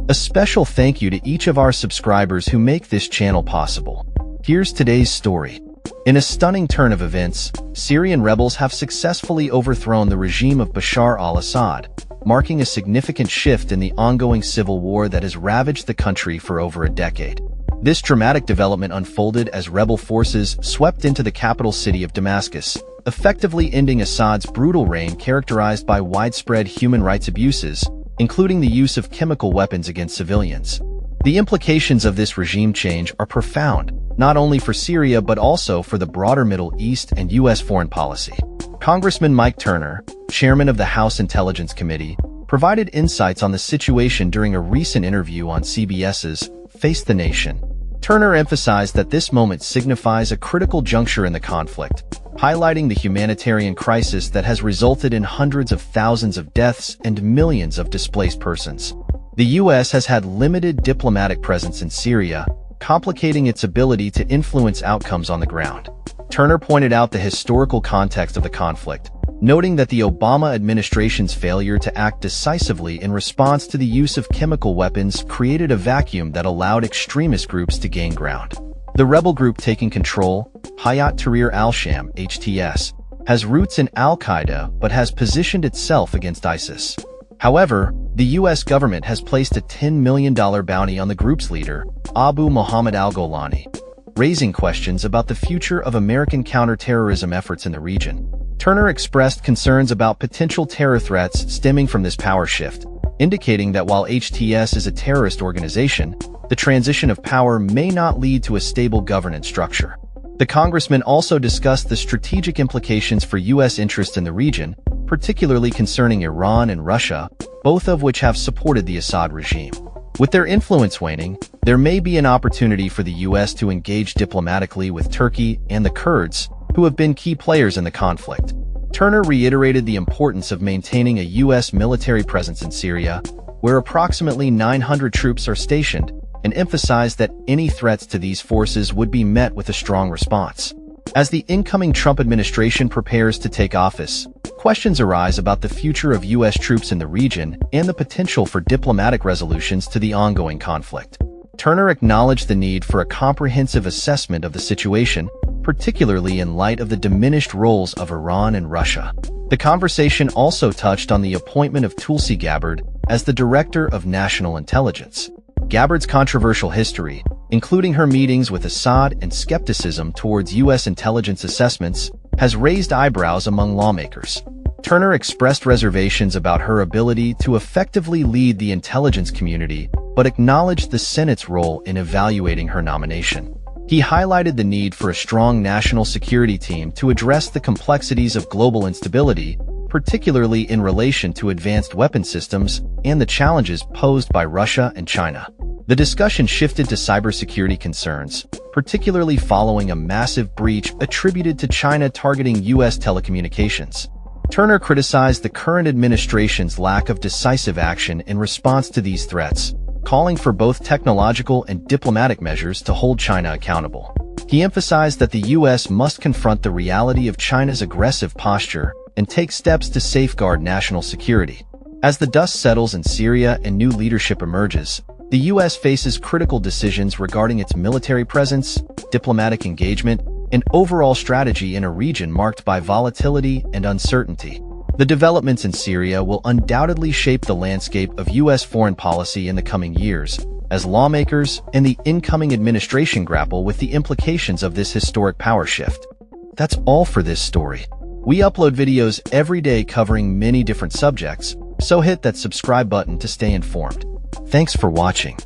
A special thank you to each of our subscribers who make this channel possible. Here's today's story. In a stunning turn of events, Syrian rebels have successfully overthrown the regime of Bashar al-Assad, marking a significant shift in the ongoing civil war that has ravaged the country for over a decade. This dramatic development unfolded as rebel forces swept into the capital city of Damascus, effectively ending Assad's brutal reign characterized by widespread human rights abuses, including the use of chemical weapons against civilians. The implications of this regime change are profound, not only for Syria but also for the broader Middle East and U.S. foreign policy. Congressman Mike Turner, chairman of the House Intelligence Committee, provided insights on the situation during a recent interview on CBS's Face the Nation. Turner emphasized that this moment signifies a critical juncture in the conflict, highlighting the humanitarian crisis that has resulted in hundreds of thousands of deaths and millions of displaced persons. The U.S. has had limited diplomatic presence in Syria, complicating its ability to influence outcomes on the ground. Turner pointed out the historical context of the conflict, noting that the Obama administration's failure to act decisively in response to the use of chemical weapons created a vacuum that allowed extremist groups to gain ground. The rebel group taking control, Hayat Tahrir al-Sham (HTS), has roots in al-Qaeda but has positioned itself against ISIS. However, the U.S. government has placed a $10 million bounty on the group's leader, Abu Muhammad al-Golani, raising questions about the future of American counterterrorism efforts in the region. Turner expressed concerns about potential terror threats stemming from this power shift, indicating that while HTS is a terrorist organization, the transition of power may not lead to a stable governance structure. The congressman also discussed the strategic implications for U.S. interests in the region, particularly concerning Iran and Russia, both of which have supported the Assad regime. With their influence waning, there may be an opportunity for the U.S. to engage diplomatically with Turkey and the Kurds, who have been key players in the conflict. Turner reiterated the importance of maintaining a U.S. military presence in Syria, where approximately 900 troops are stationed, and emphasized that any threats to these forces would be met with a strong response. As the incoming Trump administration prepares to take office, questions arise about the future of U.S. troops in the region and the potential for diplomatic resolutions to the ongoing conflict. Turner acknowledged the need for a comprehensive assessment of the situation, particularly in light of the diminished roles of Iran and Russia. The conversation also touched on the appointment of Tulsi Gabbard as the Director of National Intelligence. Gabbard's controversial history, including her meetings with Assad and skepticism towards U.S. intelligence assessments, has raised eyebrows among lawmakers. Turner expressed reservations about her ability to effectively lead the intelligence community, but acknowledged the Senate's role in evaluating her nomination. He highlighted the need for a strong national security team to address the complexities of global instability, particularly in relation to advanced weapon systems and the challenges posed by Russia and China. The discussion shifted to cybersecurity concerns, particularly following a massive breach attributed to China targeting U.S. telecommunications. Turner criticized the current administration's lack of decisive action in response to these threats, calling for both technological and diplomatic measures to hold China accountable. He emphasized that the U.S. must confront the reality of China's aggressive posture and take steps to safeguard national security. As the dust settles in Syria and new leadership emerges, the U.S. faces critical decisions regarding its military presence, diplomatic engagement, and overall strategy in a region marked by volatility and uncertainty. The developments in Syria will undoubtedly shape the landscape of U.S. foreign policy in the coming years, as lawmakers and the incoming administration grapple with the implications of this historic power shift. That's all for this story. We upload videos every day covering many different subjects, so hit that subscribe button to stay informed. Thanks for watching.